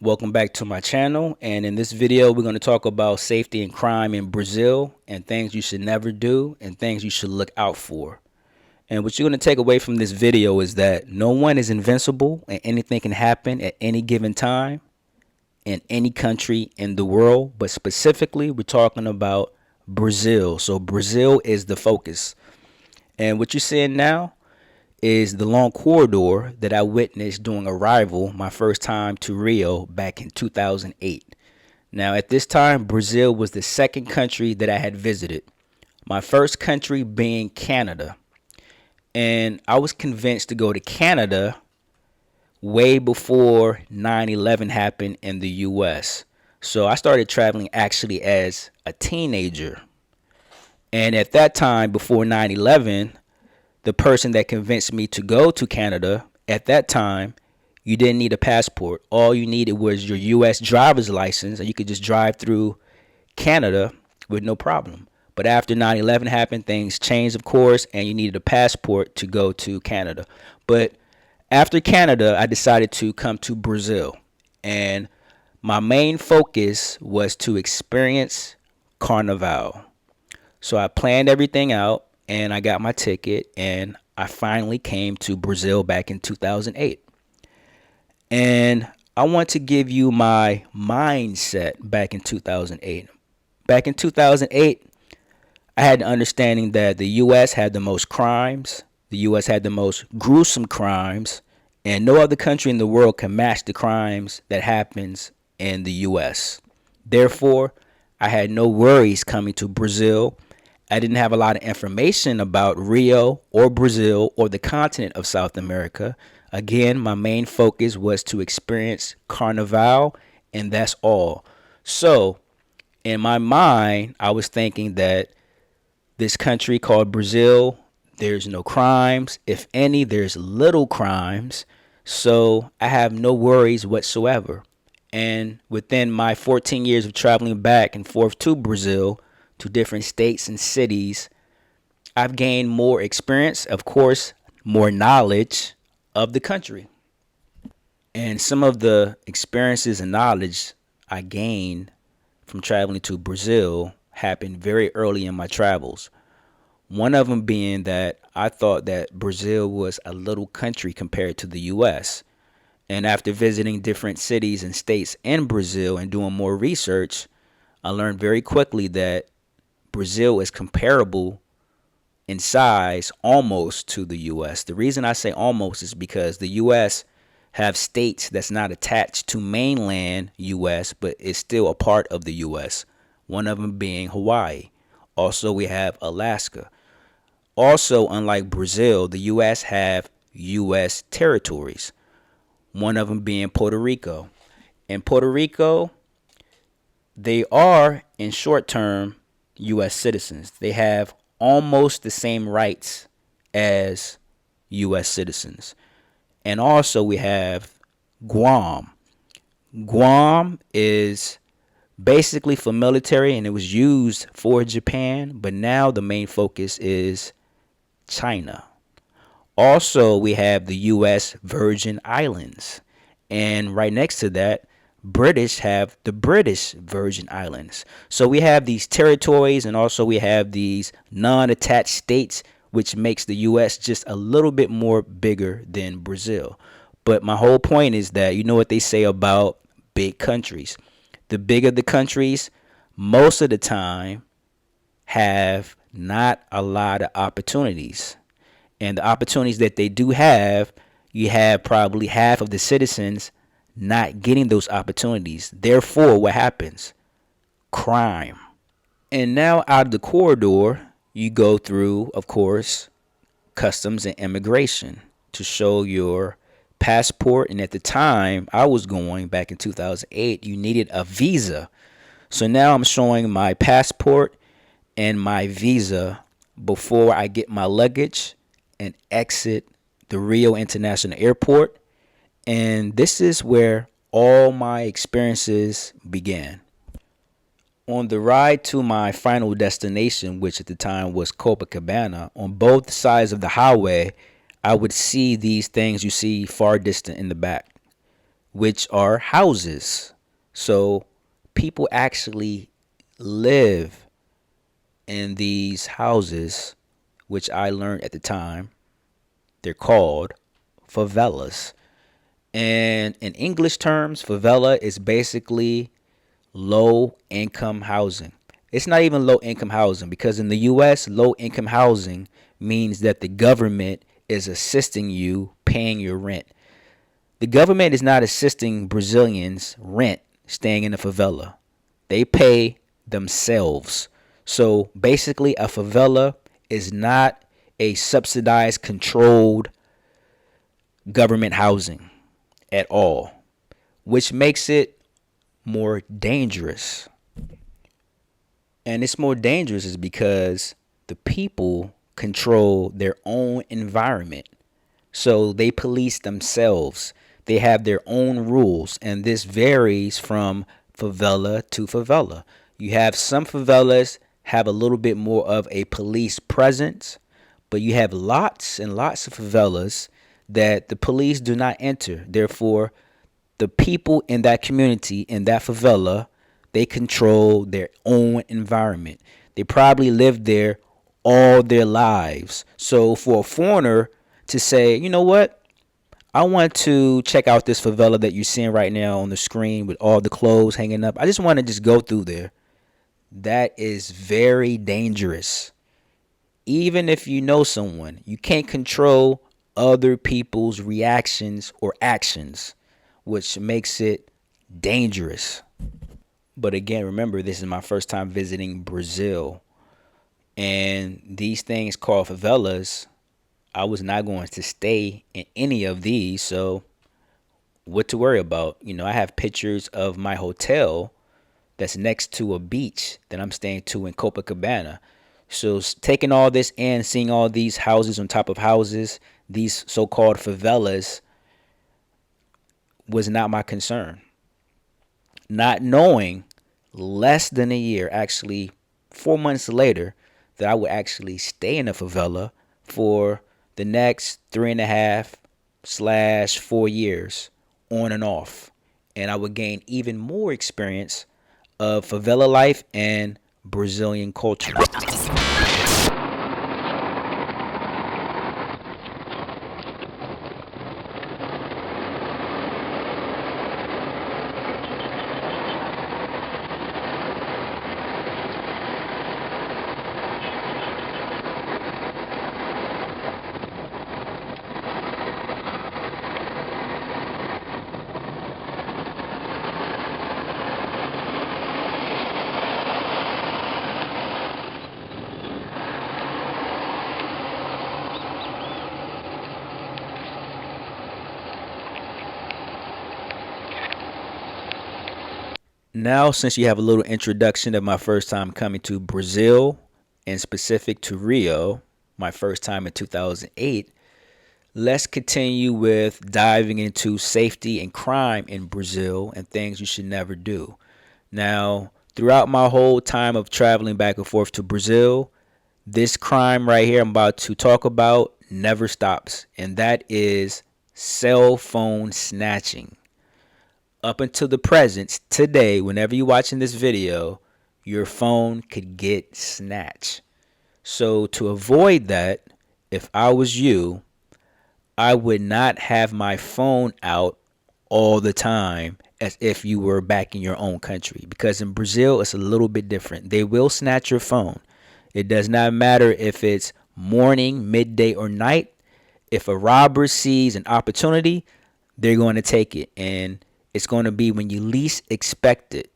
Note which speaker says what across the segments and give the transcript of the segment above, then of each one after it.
Speaker 1: Welcome back to my channel, and in this video we're going to talk about safety and crime in Brazil and things you should never do and things you should look out for. And what you're going to take away from this video is that no one is invincible and anything can happen at any given time in any country in the world, but specifically we're talking about Brazil. So Brazil is the focus. And what you're seeing now is the long corridor that I witnessed during arrival my first time to Rio back in 2008. Now, at this time, Brazil was the second country that I had visited, my first country being Canada. And I was convinced to go to Canada way before 9/11 happened in the US. So I started traveling actually as a teenager. And at that time, before 9/11, the person that convinced me to go to Canada at that time, you didn't need a passport. All you needed was your US driver's license, and you could just drive through Canada with no problem. But after 9/11 happened, things changed, of course, and you needed a passport to go to Canada. But after Canada, I decided to come to Brazil, and my main focus was to experience Carnival. So I planned everything out, and I got my ticket, and I finally came to Brazil back in 2008. And I want to give you my mindset back in 2008. Back in 2008, I had the understanding that the U.S. had the most crimes, the U.S. had the most gruesome crimes, and no other country in the world can match the crimes that happens in the U.S. Therefore, I had no worries coming to Brazil. I didn't have a lot of information about Rio or Brazil or the continent of South America. Again, my main focus was to experience Carnival, and that's all. So, in my mind, I was thinking that this country called Brazil, there's no crimes. If any, there's little crimes. So, I have no worries whatsoever. And within my 14 years of traveling back and forth to Brazil, to different states and cities, I've gained more experience, of course, more knowledge of the country. And some of the experiences and knowledge I gained from traveling to Brazil happened very early in my travels. One of them being that I thought that Brazil was a little country compared to the US. And after visiting different cities and states in Brazil and doing more research, I learned very quickly that Brazil is comparable in size almost to the U.S. The reason I say almost is because the U.S. have states that's not attached to mainland U.S., but is still a part of the U.S., one of them being Hawaii. Also, we have Alaska. Also, unlike Brazil, the U.S. have U.S. territories, one of them being Puerto Rico. In Puerto Rico, they are, in short term, U.S. citizens. They have almost the same rights as U.S. citizens. And also we have Guam. Guam is basically for military, and it was used for Japan, but now the main focus is China. Also, we have the U.S. Virgin Islands. And right next to that, British have the British Virgin Islands. So we have these territories, and also we have these non-attached states, which makes the U.S. just a little bit more bigger than Brazil. But my whole point is that you know what they say about big countries. The bigger the countries, most of the time, have not a lot of opportunities. And the opportunities that they do have, you have probably half of the citizens not getting those opportunities. Therefore, what happens? Crime. And now out of the corridor, you go through, of course, customs and immigration to show your passport. And at the time I was going back in 2008, you needed a visa. So now I'm showing my passport and my visa before I get my luggage and exit the Rio International Airport. And this is where all my experiences began. On the ride to my final destination, which at the time was Copacabana, on both sides of the highway, I would see these things you see far distant in the back. which are houses. So people actually live in these houses, which I learned at the time they're called favelas. And in English terms, favela is basically low income housing. It's not even low income housing because in the US, low income housing means that the government is assisting you paying your rent. The government is not assisting Brazilians rent staying in a favela. They pay themselves. So basically, a favela is not a subsidized, controlled government housing at all, which makes it more dangerous. And it's more dangerous is because the people control their own environment. So they police themselves. They have their own rules, and this varies from favela to favela. You have some favelas have a little bit more of a police presence, but you have lots and lots of favelas that the police do not enter. Therefore, the people in that community, in that favela, they control their own environment. They probably lived there all their lives. So for a foreigner to say, you know what, I want to check out this favela that you're seeing right now on the screen with all the clothes hanging up. I just want to just go through there. That is very dangerous. Even if you know someone, you can't control other people's reactions or actions, which makes it dangerous. But again, remember, this is my first time visiting Brazil. And these things called favelas, I was not going to stay in any of these. So what to worry about? You know, I have pictures of my hotel that's next to a beach that I'm staying to in Copacabana. So taking all this in, seeing all these houses on top of houses, these so-called favelas, was not my concern. Not knowing less than a year, actually 4 months later, that I would actually stay in a favela for the next 3.5/4 years on and off. And I would gain even more experience of favela life and Brazilian culture. Now, since you have a little introduction of my first time coming to Brazil and specific to Rio, my first time in 2008, let's continue with diving into safety and crime in Brazil and things you should never do. Now, throughout my whole time of traveling back and forth to Brazil, this crime right here I'm about to talk about never stops, and that is cell phone snatching. Up until the present, today, whenever you're watching this video, your phone could get snatched. So to avoid that, if I was you, I would not have my phone out all the time as if you were back in your own country. Because in Brazil, it's a little bit different. They will snatch your phone. It does not matter if it's morning, midday, or night. If a robber sees an opportunity, they're going to take it. And it's going to be when you least expect it.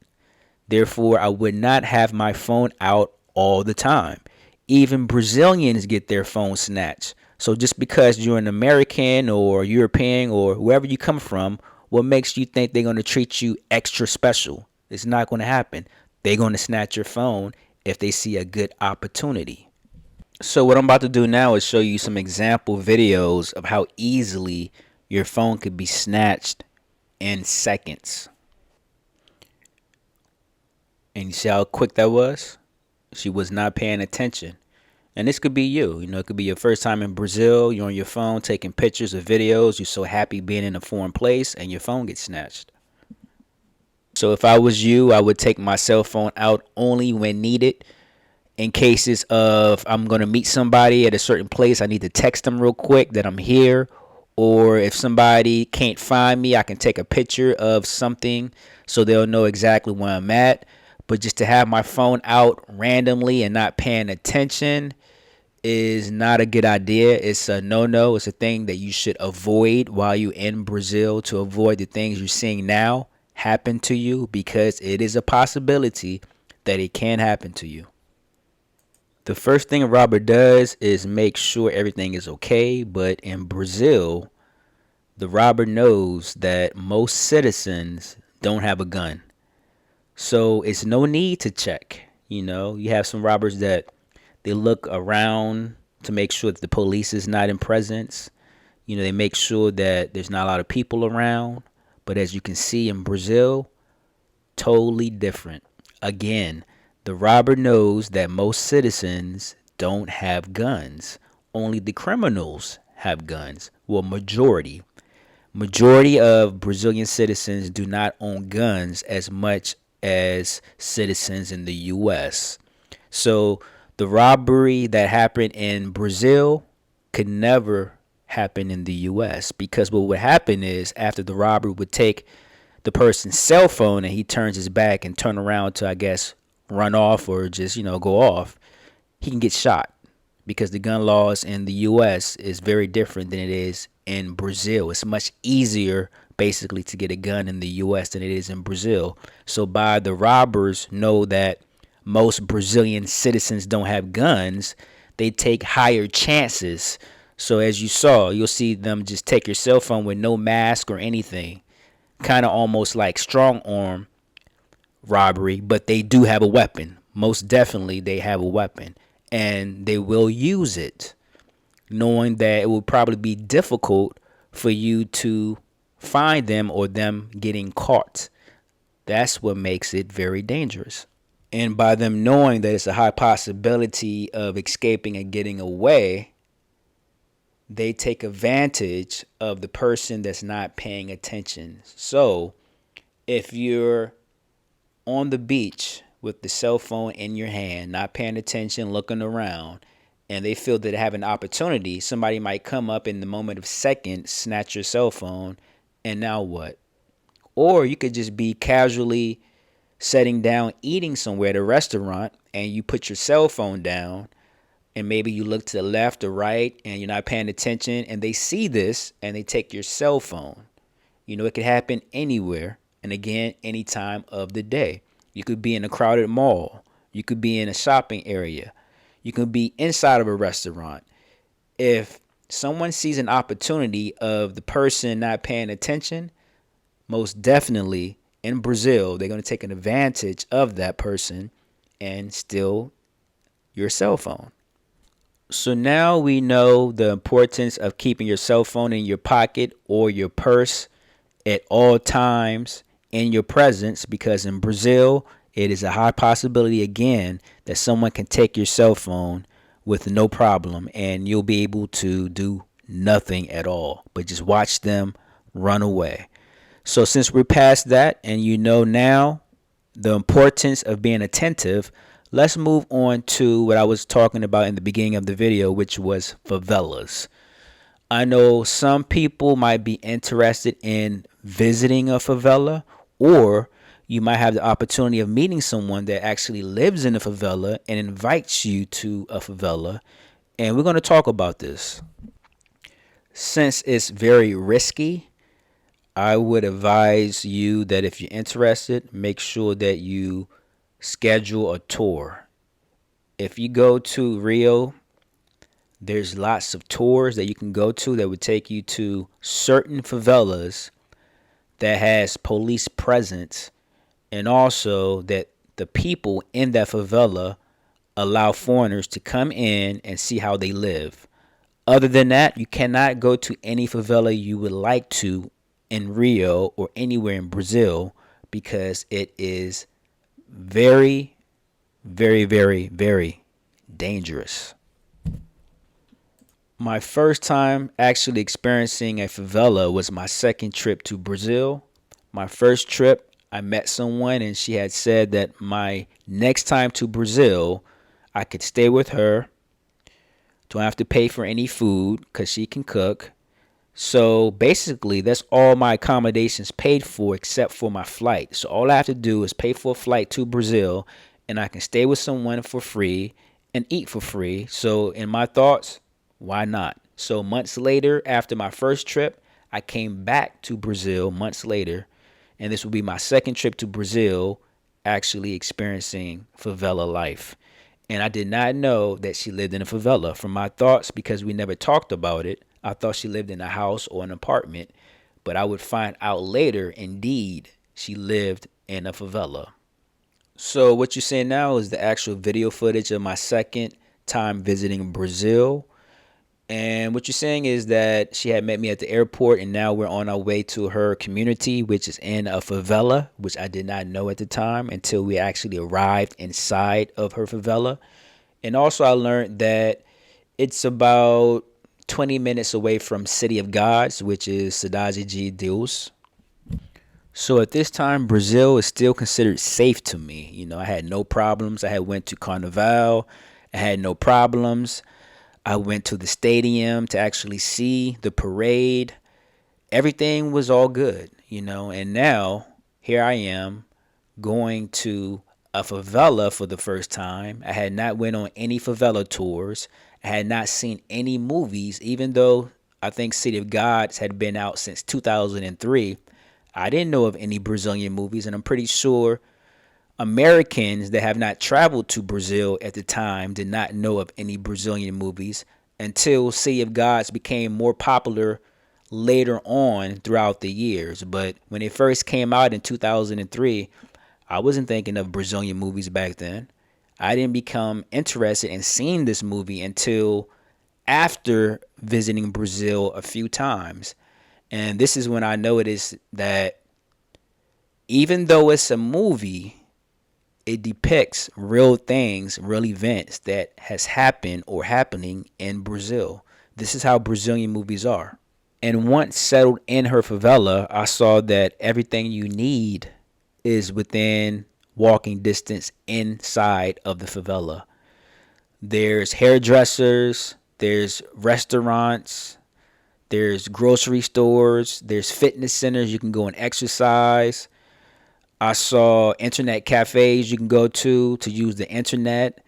Speaker 1: Therefore, I would not have my phone out all the time. Even Brazilians get their phone snatched. So just because you're an American or European or wherever you come from, what makes you think they're going to treat you extra special? It's not going to happen. They're going to snatch your phone if they see a good opportunity. So what I'm about to do now is show you some example videos of how easily your phone could be snatched in seconds. And you see how quick that was? She was not paying attention. And this could be you. You know, it could be your first time in Brazil. You're on your phone taking pictures or videos. You're so happy being in a foreign place and your phone gets snatched. So if I was you, I would take my cell phone out only when needed. In cases of I'm going to meet somebody at a certain place, I need to text them real quick that I'm here. Or if somebody can't find me, I can take a picture of something so they'll know exactly where I'm at. But just to have my phone out randomly and not paying attention is not a good idea. It's a no-no. It's a thing that you should avoid while you're in Brazil, to avoid the things you're seeing now happen to you, because it is a possibility that it can happen to you. The first thing a robber does is make sure everything is okay, but in Brazil, the robber knows that most citizens don't have a gun. So it's no need to check. You know, you have some robbers that they look around to make sure that the police is not in presence. You know, they make sure that there's not a lot of people around. But as you can see in Brazil, totally different. Again, the robber knows that most citizens don't have guns. Only the criminals have guns. Well, majority of Brazilian citizens do not own guns as much as citizens in the US. So the robbery that happened in Brazil could never happen in the US, because what would happen is, after the robber would take the person's cell phone and he turns his back and turn around to, I guess, run off or just, go off, he can get shot, because the gun laws in the US is very different than it is in Brazil. It's much easier basically to get a gun in the US than it is in Brazil. So by the robbers know that most Brazilian citizens don't have guns, they take higher chances. So as you saw, you'll see them just take your cell phone with no mask or anything, kind of almost like strong arm robbery, but they do have a weapon. Most definitely they have a weapon, and they will use it, knowing that it will probably be difficult for you to find them or them getting caught. That's what makes it very dangerous. And by them knowing that it's a high possibility of escaping and getting away, they take advantage of the person that's not paying attention. So if you're on the beach with the cell phone in your hand, not paying attention, looking around, and they feel that they have an opportunity, somebody might come up in the moment of second, snatch your cell phone, and now what? Or you could just be casually sitting down eating somewhere at a restaurant, and you put your cell phone down, and maybe you look to the left or right and you're not paying attention, and they see this and they take your cell phone. It could happen anywhere, and again, any time of the day. You could be in a crowded mall. You could be in a shopping area. You could be inside of a restaurant. If someone sees an opportunity of the person not paying attention, most definitely in Brazil, they're going to take an advantage of that person and steal your cell phone. So now we know the importance of keeping your cell phone in your pocket or your purse at all times in your presence, because in Brazil, it is a high possibility, again, that someone can take your cell phone with no problem, and you'll be able to do nothing at all but just watch them run away. So since we're past that, and now the importance of being attentive, let's move on to what I was talking about in the beginning of the video, which was favelas. I know some people might be interested in visiting a favela, or you might have the opportunity of meeting someone that actually lives in a favela and invites you to a favela. And we're going to talk about this. Since it's very risky, I would advise you that if you're interested, make sure that you schedule a tour. If you go to Rio, there's lots of tours that you can go to that would take you to certain favelas that has police presence, and also that the people in that favela allow foreigners to come in and see how they live. Other than that, you cannot go to any favela you would like to in Rio or anywhere in Brazil, because it is very, very, very, very dangerous. My first time actually experiencing a favela was my second trip to Brazil. My first trip, I met someone and she had said that my next time to Brazil, I could stay with her, don't have to pay for any food because she can cook. So basically, that's all my accommodations paid for except for my flight. So all I have to do is pay for a flight to Brazil and I can stay with someone for free and eat for free. So in my thoughts, why not? So months later, after my first trip, I came back to Brazil months later, and this will be my second trip to Brazil, actually experiencing favela life. And I did not know that she lived in a favela. From my thoughts, because we never talked about it, I thought she lived in a house or an apartment. But I would find out later, indeed, she lived in a favela. So what you're seeing now is the actual video footage of my second time visiting Brazil. And what you're saying is that she had met me at the airport, and now we're on our way to her community, which is in a favela, which I did not know at the time until we actually arrived inside of her favela. And also, I learned that it's about 20 minutes away from City of Gods, which is Cidade de Deus. So at this time, Brazil is still considered safe to me. You know, I had no problems. I had went to Carnival. I had no problems. I went to the stadium to actually see the parade. Everything was all good, you know. And now here I am going to a favela for the first time. I had not went on any favela tours. I had not seen any movies, even though I think City of Gods had been out since 2003. I didn't know of any Brazilian movies, and I'm pretty sure Americans that have not traveled to Brazil at the time did not know of any Brazilian movies until City of Gods became more popular later on throughout the years. But when it first came out in 2003, I wasn't thinking of Brazilian movies back then. I didn't become interested in seeing this movie until after visiting Brazil a few times. And this is when I noticed that even though it's a movie, it depicts real things, real events that has happened or happening in Brazil. This is how Brazilian movies are. And once settled in her favela, I saw that everything you need is within walking distance inside of the favela. There's hairdressers, there's restaurants, there's grocery stores, there's fitness centers you can go and exercise. I saw internet cafes you can go to use the internet.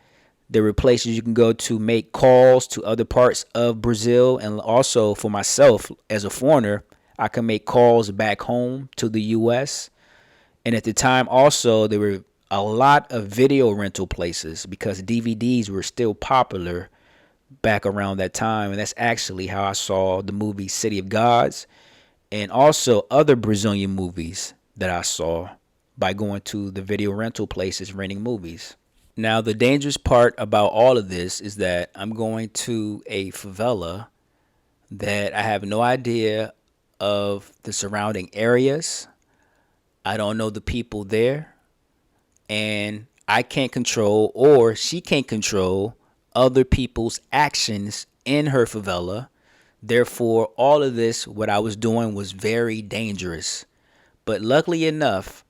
Speaker 1: There were places you can go to make calls to other parts of Brazil. And also for myself as a foreigner, I can make calls back home to the U.S. And at the time also, there were a lot of video rental places because DVDs were still popular back around that time. And that's actually how I saw the movie City of Gods and also other Brazilian movies that I saw by going to the video rental places renting movies. Now, the dangerous part about all of this is that I'm going to a favela that I have no idea of the surrounding areas. I don't know the people there, and I can't control, or she can't control, other people's actions in her favela. Therefore, all of this, what I was doing was very dangerous. But luckily enough,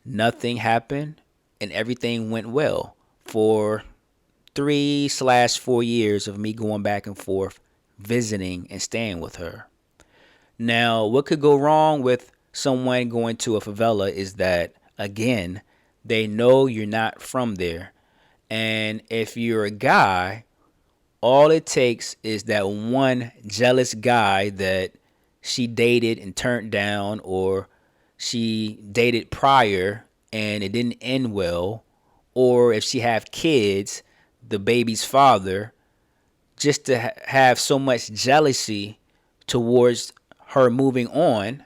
Speaker 1: nothing happened and everything went well for 3/4 years of me going back and forth, visiting and staying with her. Now, what could go wrong with someone going to a favela is that, again, they know you're not from there. And if you're a guy, all it takes is that one jealous guy that she dated and turned down, or she dated prior and it didn't end well, or if she have kids, the baby's father, just to have so much jealousy towards her moving on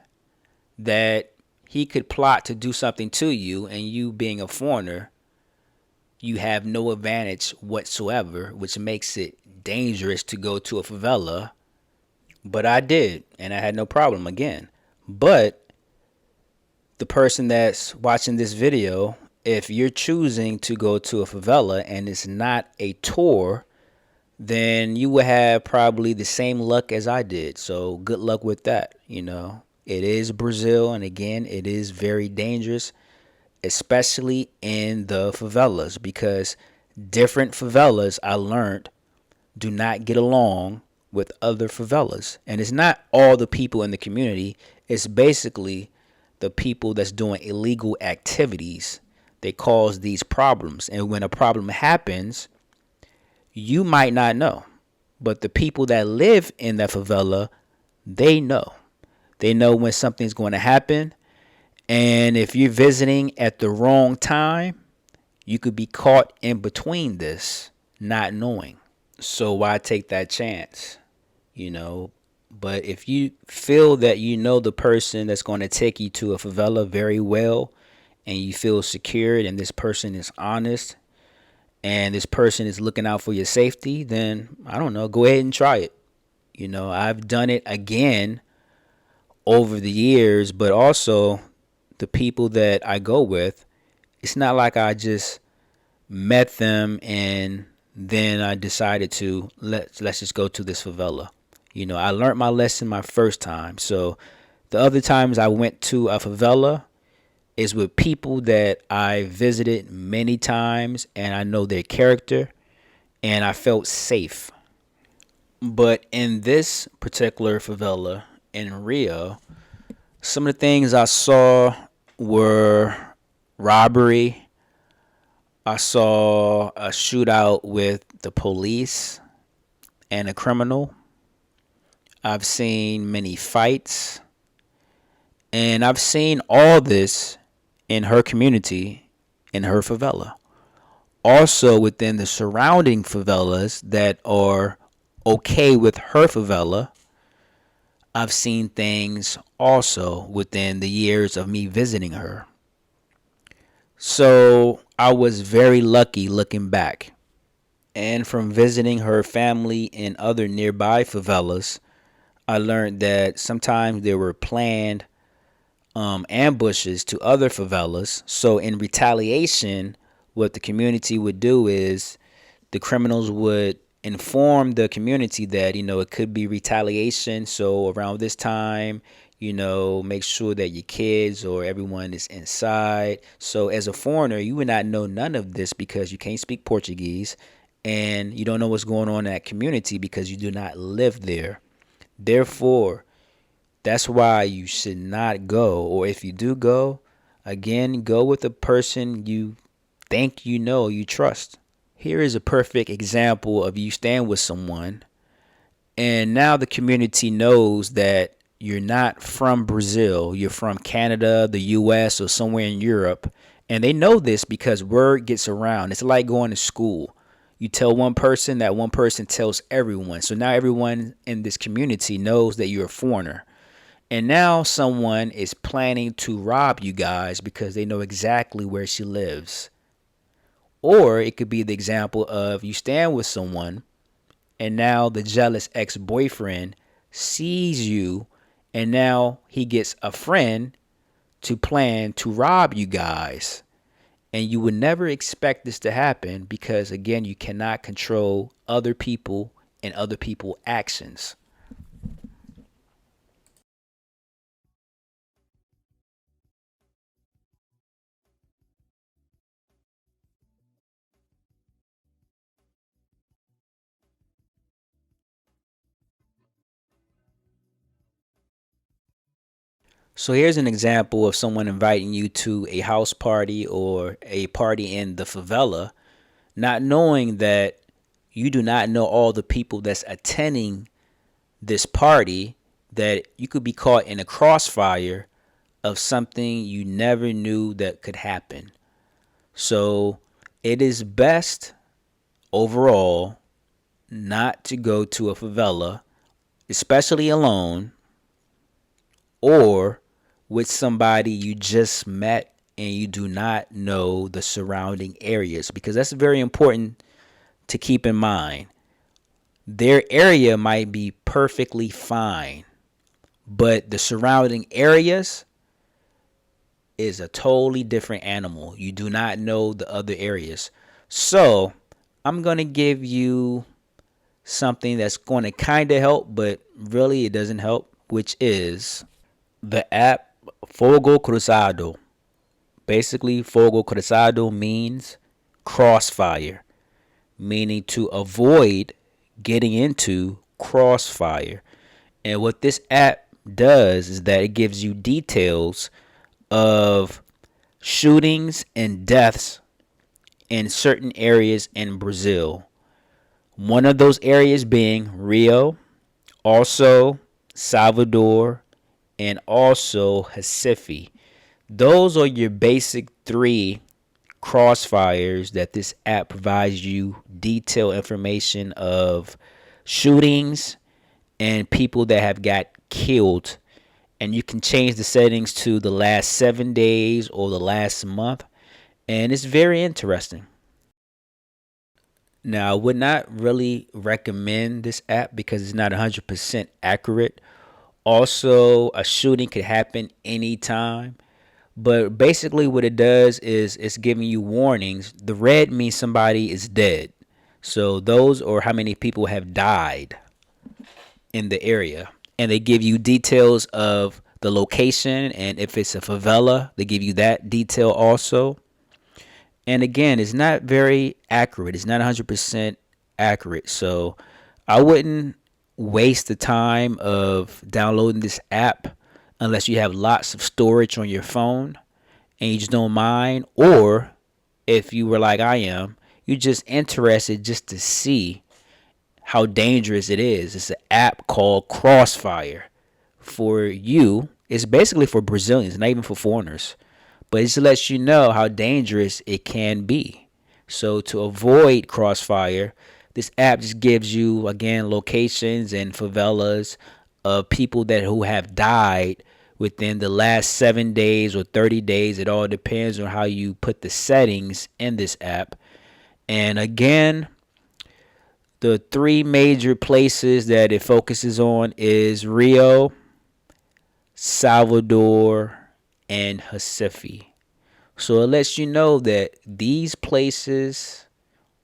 Speaker 1: that he could plot to do something to you, and you being a foreigner, you have no advantage whatsoever, which makes it dangerous to go to a favela. But I did, and I had no problem again. But the person that's watching this video, if you're choosing to go to a favela and it's not a tour, then you would have probably the same luck as I did. So good luck with that. It is Brazil, and again, it is very dangerous, especially in the favelas, because different favelas, I learned, do not get along with other favelas. And it's not all the people in the community, it's basically the people that's doing illegal activities. They cause these problems. And when a problem happens, you might not know. But the people that live in that favela, they know. They know when something's going to happen. And if you're visiting at the wrong time, you could be caught in between this, not knowing. So why take that chance? You know, but if you feel that you know the person that's going to take you to a favela very well, and you feel secured, and this person is honest, and this person is looking out for your safety, then I don't know, go ahead and try it. I've done it again over the years, but also the people that I go with, it's not like I just met them and then I decided to let's just go to this favela. I learned my lesson my first time. So the other times I went to a favela is with people that I visited many times and I know their character and I felt safe. But in this particular favela in Rio, some of the things I saw were robbery. I saw a shootout with the police and a criminal. I've seen many fights. And I've seen all this in her community, in her favela. Also within the surrounding favelas that are okay with her favela, I've seen things also within the years of me visiting her. So I was very lucky looking back. And from visiting her family in other nearby favelas, I learned that sometimes there were planned ambushes to other favelas. So in retaliation, what the community would do is the criminals would inform the community that it could be retaliation. So around this time, make sure that your kids or everyone is inside. So as a foreigner, you would not know none of this because you can't speak Portuguese and you don't know what's going on in that community because you do not live there. Therefore, that's why you should not go. Or if you do go, again, go with a person you think you trust. Here is a perfect example of you staying with someone, and now the community knows that you're not from Brazil, you're from Canada, the US, or somewhere in Europe. And they know this because word gets around. It's like going to school. You tell one person, that one person tells everyone. So now everyone in this community knows that you're a foreigner. And now someone is planning to rob you guys because they know exactly where she lives. Or it could be the example of you stand with someone and now the jealous ex-boyfriend sees you and now he gets a friend to plan to rob you guys. And you would never expect this to happen because, again, you cannot control other people and other people's actions. So here's an example of someone inviting you to a house party or a party in the favela, not knowing that you do not know all the people that's attending this party, that you could be caught in a crossfire of something you never knew that could happen. So it is best overall not to go to a favela, especially alone or with somebody you just met and you do not know the surrounding areas, because that's very important to keep in mind. Their area might be perfectly fine, but the surrounding areas is a totally different animal. You do not know the other areas. So I'm going to give you something that's going to kind of help, but really it doesn't help, which is the app Fogo Cruzado. Basically, Fogo Cruzado means crossfire, meaning to avoid getting into crossfire. And what this app does is that it gives you details of shootings and deaths in certain areas in Brazil. One of those areas being Rio, also Salvador, and also Recife. Those are your basic three crossfires that this app provides you detailed information of shootings and people that have got killed. And you can change the settings to the last 7 days or the last month. And it's very interesting. Now, I would not really recommend this app because it's not 100% accurate. Also, a shooting could happen anytime. But basically, what it does is it's giving you warnings. The red means somebody is dead. So, those are how many people have died in the area. And they give you details of the location. And if it's a favela, they give you that detail also. And again, it's not very accurate. It's not 100% accurate. So I wouldn't waste the time of downloading this app unless you have lots of storage on your phone and you just don't mind. Or if you were like I am, you're just interested just to see how dangerous it is. It's an app called Crossfire. For you, it's basically for Brazilians, not even for foreigners. But it just lets you know how dangerous it can be. So to avoid crossfire, this app just gives you again locations and favelas of people that who have died within the last 7 days or 30 days. It all depends on how you put the settings in this app. And again, the three major places that it focuses on is Rio, Salvador, and Recife. So it lets you know that these places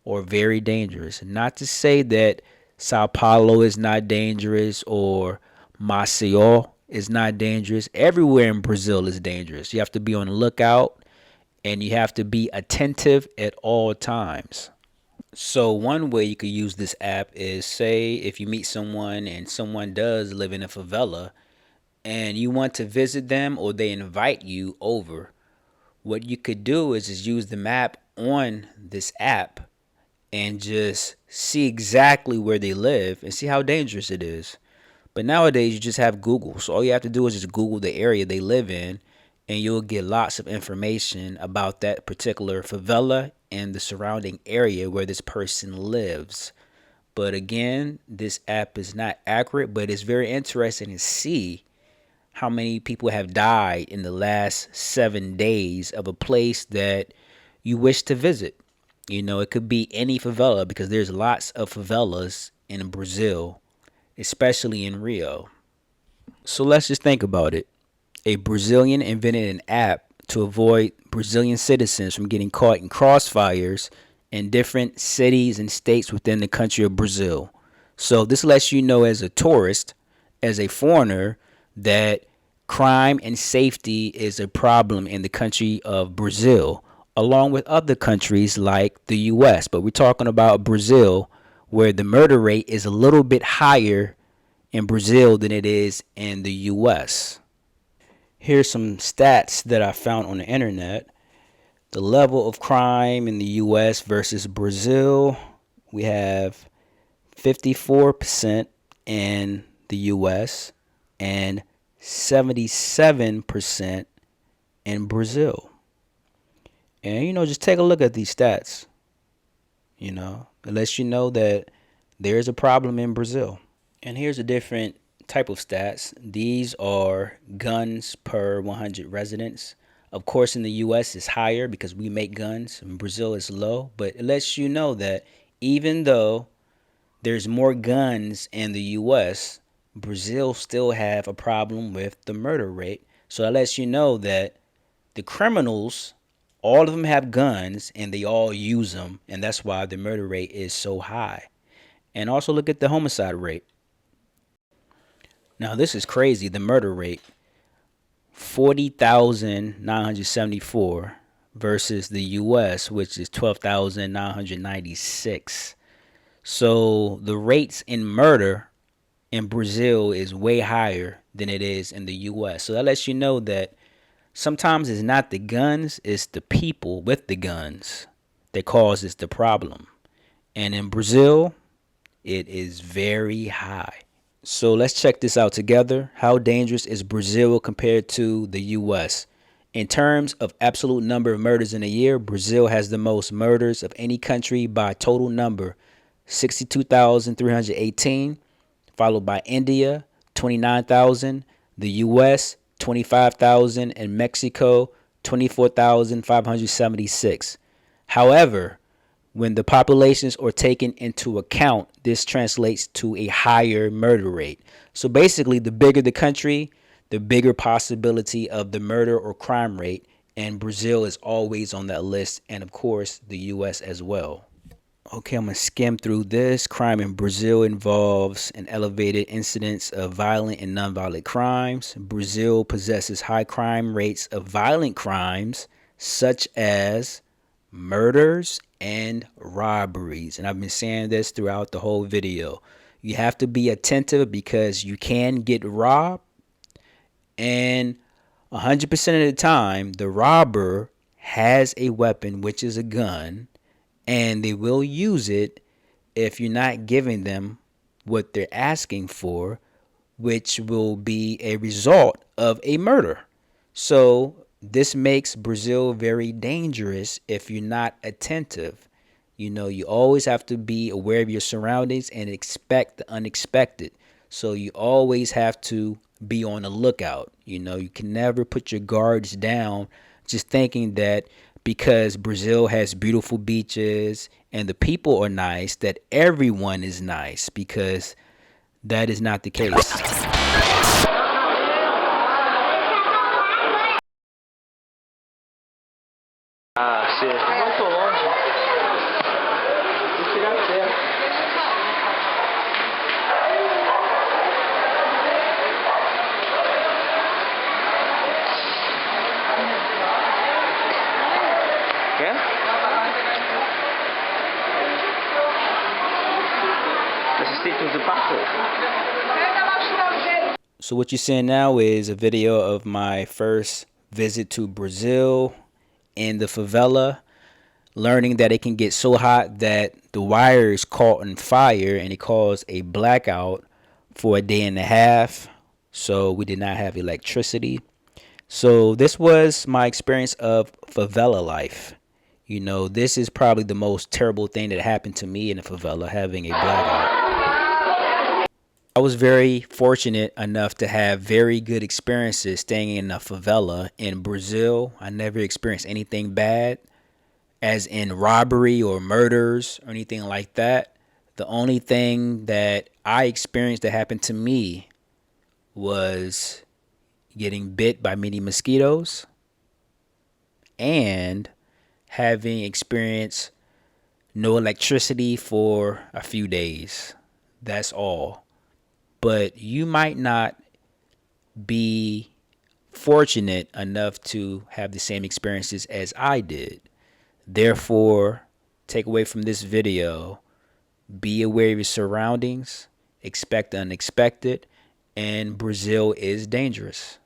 Speaker 1: are very dangerous. Not to say that Sao Paulo is not dangerous or Maceió is not dangerous. Everywhere in Brazil is dangerous. You have to be on the lookout and you have to be attentive at all times. So one way you could use this app is, say if you meet someone and someone does live in a favela and you want to visit them or they invite you over, what you could do is just use the map on this app and just see exactly where they live and see how dangerous it is. But nowadays you just have Google. So all you have to do is just Google the area they live in and you'll get lots of information about that particular favela and the surrounding area where this person lives. But again, this app is not accurate, but it's very interesting to see how many people have died in the last 7 days of a place that you wish to visit. You know, it could be any favela because there's lots of favelas in Brazil, especially in Rio. So let's just think about it. A Brazilian invented an app to avoid Brazilian citizens from getting caught in crossfires in different cities and states within the country of Brazil. So this lets you know as a tourist, as a foreigner, that crime and safety is a problem in the country of Brazil, along with other countries like the US. But we're talking about Brazil, where the murder rate is a little bit higher in Brazil than it is in the US. Here's some stats that I found on the internet. The level of crime in the US versus Brazil, we have 54% in the US and 77% in Brazil. And, just take a look at these stats. It lets you know that there's a problem in Brazil. And here's a different type of stats. These are guns per 100 residents. Of course, in the U.S. it's higher because we make guns. In Brazil it's low. But it lets you know that even though there's more guns in the U.S., Brazil still have a problem with the murder rate. So that lets you know that the criminals, all of them have guns and they all use them. And that's why the murder rate is so high. And also look at the homicide rate. Now this is crazy. The murder rate, 40,974 versus the US, which is 12,996. So the rates in murder in Brazil is way higher than it is in the US. So that lets you know that sometimes it's not the guns, it's the people with the guns that causes the problem. And in Brazil, it is very high. So let's check this out together. How dangerous is Brazil compared to the US? In terms of absolute number of murders in a year, Brazil has the most murders of any country by total number, 62,318, followed by India, 29,000, the US, 25,000, and Mexico, 24,576. However, when the populations are taken into account, this translates to a higher murder rate. So basically, the bigger the country, the bigger possibility of the murder or crime rate. And Brazil is always on that list. And of course, the US as well. Okay, I'm going to skim through this. Crime in Brazil involves an elevated incidence of violent and nonviolent crimes. Brazil possesses high crime rates of violent crimes, such as murders and robberies. And I've been saying this throughout the whole video. You have to be attentive because you can get robbed, and 100% of the time the robber has a weapon, which is a gun, and they will use it if you're not giving them what they're asking for, which will be a result of a murder. So this makes Brazil very dangerous if you're not attentive. You know, you always have to be aware of your surroundings and expect the unexpected. So you always have to be on the lookout. You know, you can never put your guards down just thinking that because Brazil has beautiful beaches and the people are nice, that everyone is nice, because that is not the case.
Speaker 2: Ah, sim. Muito longe. Tem que chegar perto. Quer? Assistente do papo.
Speaker 1: So what you're seeing now is a video of my first visit to Brazil in the favela, learning that it can get so hot that the wire is caught on fire and it caused a blackout for a day and a half. So we did not have electricity. So this was my experience of favela life. You know, this is probably the most terrible thing that happened to me in a favela, having a blackout. I was very fortunate enough to have very good experiences staying in a favela in Brazil. I never experienced anything bad, as in robbery or murders or anything like that. The only thing that I experienced that happened to me was getting bit by many mosquitoes and having experienced no electricity for a few days. That's all. But you might not be fortunate enough to have the same experiences as I did. Therefore, take away from this video, be aware of your surroundings, expect the unexpected, and Brazil is dangerous.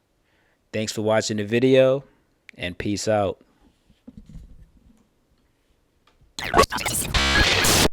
Speaker 1: Thanks for watching the video, and peace out.